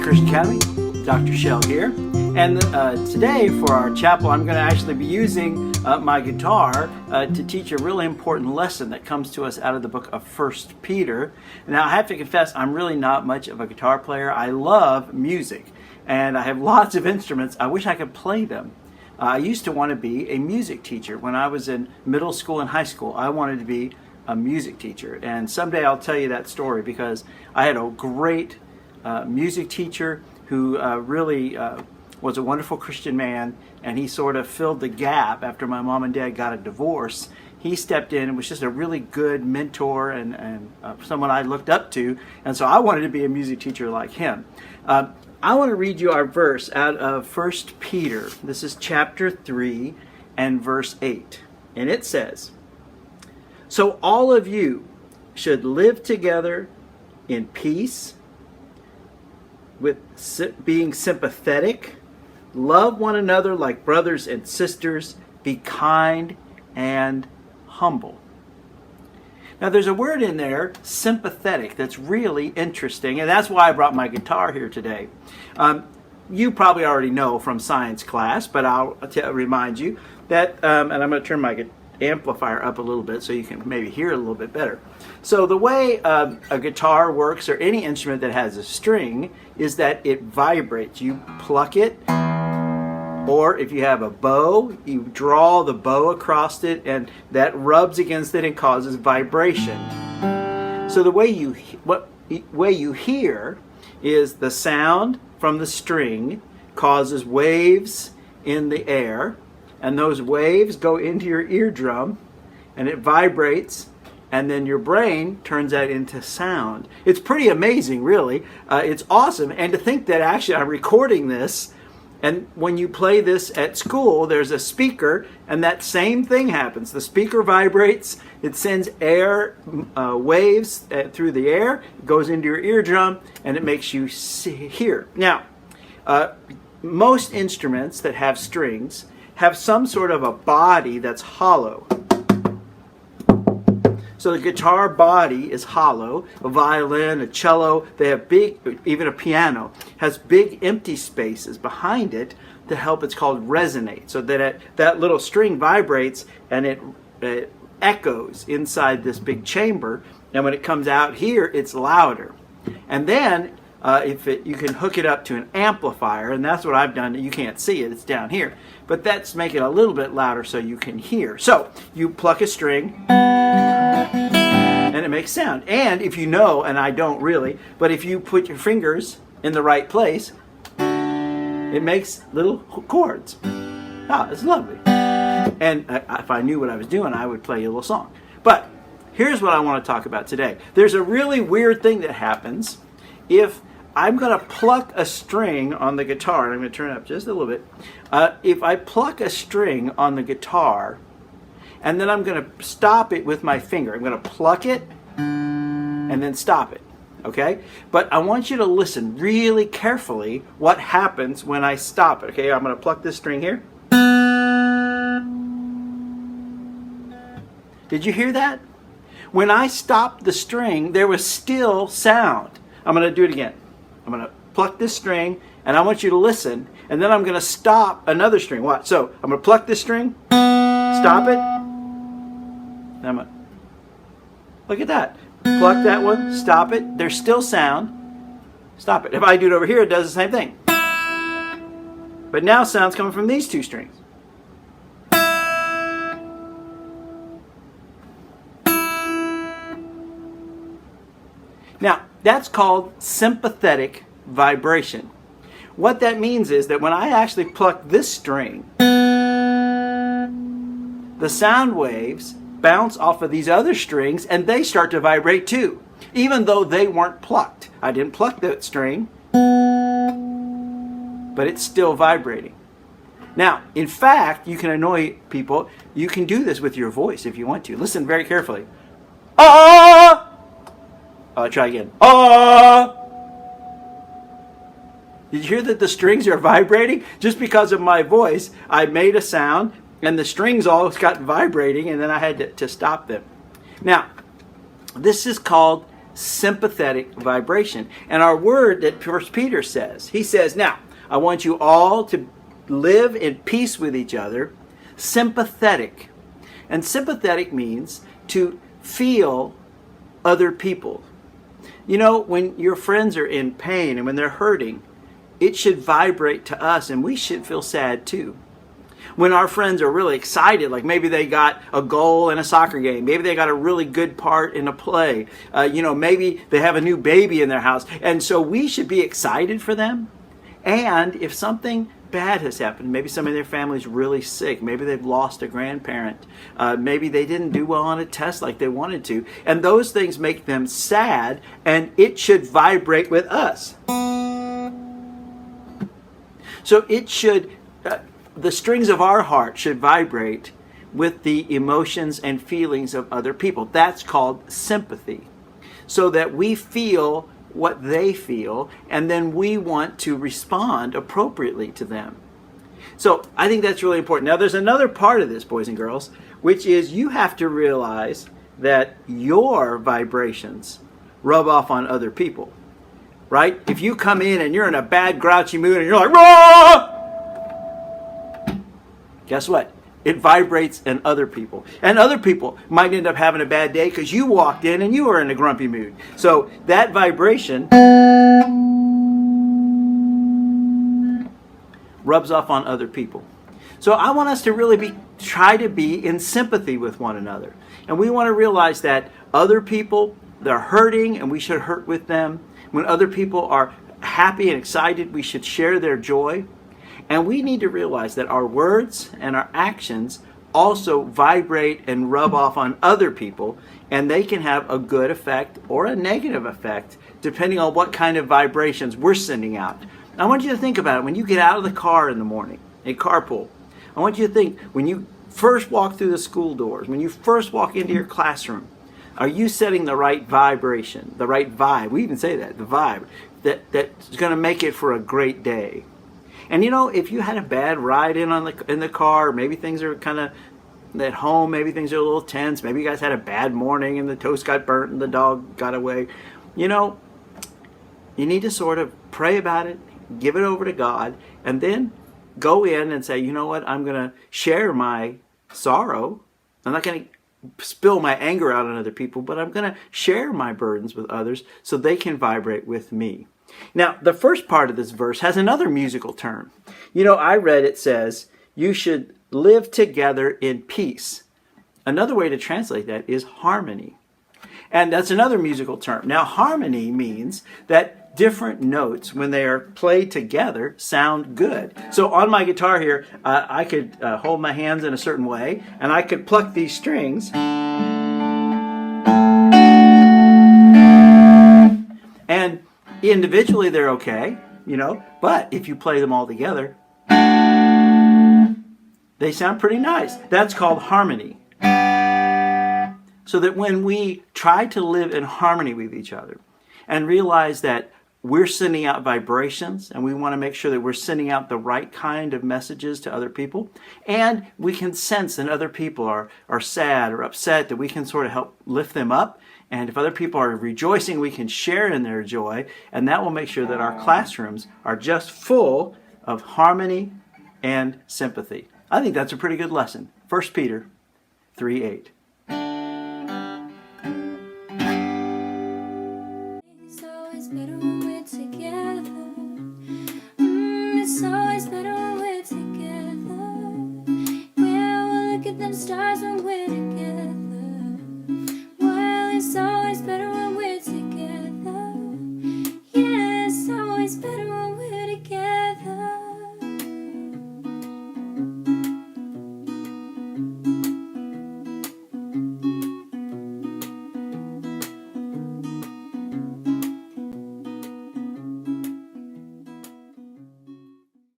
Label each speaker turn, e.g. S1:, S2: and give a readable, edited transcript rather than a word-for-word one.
S1: Christian Academy. Dr. Shell here. And today for our chapel, I'm going to actually be using my guitar to teach a really important lesson that comes to us out of the book of 1 Peter. Now, I have to confess, I'm really not much of a guitar player. I love music, and I have lots of instruments. I wish I could play them. I used to want to be a music teacher. When I was in middle school and high school, I wanted to be a music teacher. And someday I'll tell you that story because I had a great music teacher who really was a wonderful Christian man, and he sort of filled the gap after my mom and dad got a divorce. He stepped in and was just a really good mentor and someone I looked up to, and so I wanted to be a music teacher like him. I want to read you our verse out of 1 Peter. This is chapter 3 and verse 8, and it says, "So all of you should live together in peace, with being sympathetic, love one another like brothers and sisters, be kind and humble." Now there's a word in there, sympathetic, that's really interesting, and that's why I brought my guitar here today. You probably already know from science class, but I'll remind you that, and I'm going to turn my amplifier up a little bit so you can maybe hear it a little bit better. So the way a guitar works, or any instrument that has a string, is that it vibrates. You pluck it, or if you have a bow, you draw the bow across it, and that rubs against it and causes vibration. So the way you hear is the sound from the string causes waves in the air, and those waves go into your eardrum, and it vibrates, and then your brain turns that into sound. It's pretty amazing, really. It's awesome. And to think that actually I'm recording this, and when you play this at school, there's a speaker, and that same thing happens. The speaker vibrates, it sends air waves through the air, it goes into your eardrum, and it makes you hear. Now, most instruments that have strings have some sort of a body that's hollow. So the guitar body is hollow. A violin, a cello, they have big, even a piano, has big empty spaces behind it to help. It's called resonate. So that little string vibrates and it echoes inside this big chamber. And when it comes out here, it's louder. And then you can hook it up to an amplifier, and that's what I've done. You can't see it, it's down here. But that's make it a little bit louder so you can hear. So you pluck a string, and it makes sound. And if you know, and I don't really, but if you put your fingers in the right place, it makes little chords. Ah, it's lovely. And if I knew what I was doing, I would play a little song. But here's what I want to talk about today. There's a really weird thing that happens if I'm going to pluck a string on the guitar, and I'm going to turn it up just a little bit. If I pluck a string on the guitar, and then I'm going to stop it with my finger. I'm going to pluck it, and then stop it, okay? But I want you to listen really carefully what happens when I stop it, okay? I'm going to pluck this string here. Did you hear that? When I stopped the string, there was still sound. I'm going to do it again. I'm going to pluck this string, and I want you to listen, and then I'm going to stop another string. Watch. So I'm going to pluck this string, stop it, and I'm going to, look at that. Pluck that one, stop it. There's still sound. Stop it. If I do it over here, it does the same thing. But now sound's coming from these two strings. Now, that's called sympathetic vibration. What that means is that when I actually pluck this string, the sound waves bounce off of these other strings and they start to vibrate too, even though they weren't plucked. I didn't pluck that string, but it's still vibrating. Now, in fact, you can annoy people. You can do this with your voice if you want to. Listen very carefully. Ah! Try again. Ah! Did you hear that the strings are vibrating? Just because of my voice, I made a sound, and the strings all got vibrating, and then I had to stop them. Now, this is called sympathetic vibration. And our word that First Peter says, he says, now, I want you all to live in peace with each other, sympathetic. And sympathetic means to feel other people. You know, when your friends are in pain and when they're hurting, it should vibrate to us and we should feel sad too. When our friends are really excited, like maybe they got a goal in a soccer game, maybe they got a really good part in a play, maybe they have a new baby in their house, and so we should be excited for them. And if something bad has happened, maybe somebody in their family's really sick, maybe they've lost a grandparent, maybe they didn't do well on a test like they wanted to, and those things make them sad, and it should vibrate with us. So it should, the strings of our heart should vibrate with the emotions and feelings of other people. That's called sympathy. So that we feel what they feel, and then we want to respond appropriately to them. So I think that's really important. Now there's another part of this, boys and girls, which is you have to realize that your vibrations rub off on other people. Right? If you come in and you're in a bad, grouchy mood and you're like, "Rah!" Guess what? It vibrates in other people. And other people might end up having a bad day because you walked in and you were in a grumpy mood. So that vibration rubs off on other people. So I want us to really try to be in sympathy with one another. And we want to realize that other people, they're hurting and we should hurt with them. When other people are happy and excited, we should share their joy. And we need to realize that our words and our actions also vibrate and rub off on other people, and they can have a good effect or a negative effect depending on what kind of vibrations we're sending out. I want you to think about it when you get out of the car in the morning, a carpool. I want you to think when you first walk through the school doors, when you first walk into your classroom, are you setting the right vibration, the right vibe? We even say that, the vibe, that's going to make it for a great day. And you know, if you had a bad ride in the car, maybe things are kind of at home, maybe things are a little tense, maybe you guys had a bad morning and the toast got burnt and the dog got away. You know, you need to sort of pray about it, give it over to God, and then go in and say, you know what, I'm going to share my sorrow. I'm not going to spill my anger out on other people, but I'm going to share my burdens with others so they can vibrate with me. Now, the first part of this verse has another musical term. You know, I read it says, you should live together in peace. Another way to translate that is harmony. And that's another musical term. Now, harmony means that different notes, when they are played together, sound good. So on my guitar here, I could hold my hands in a certain way, and I could pluck these strings. And individually they're okay, you know, but if you play them all together, they sound pretty nice. That's called harmony. So that when we try to live in harmony with each other and realize that we're sending out vibrations and we want to make sure that we're sending out the right kind of messages to other people, and we can sense that other people are sad or upset, that we can sort of help lift them up. And if other people are rejoicing, we can share in their joy, and that will make sure that our classrooms are just full of harmony and sympathy. I think that's a pretty good lesson. 1 Peter 3:8.
S2: It's always better when we're together. It's always better when we're together. Yeah, we'll look at them stars when we're together.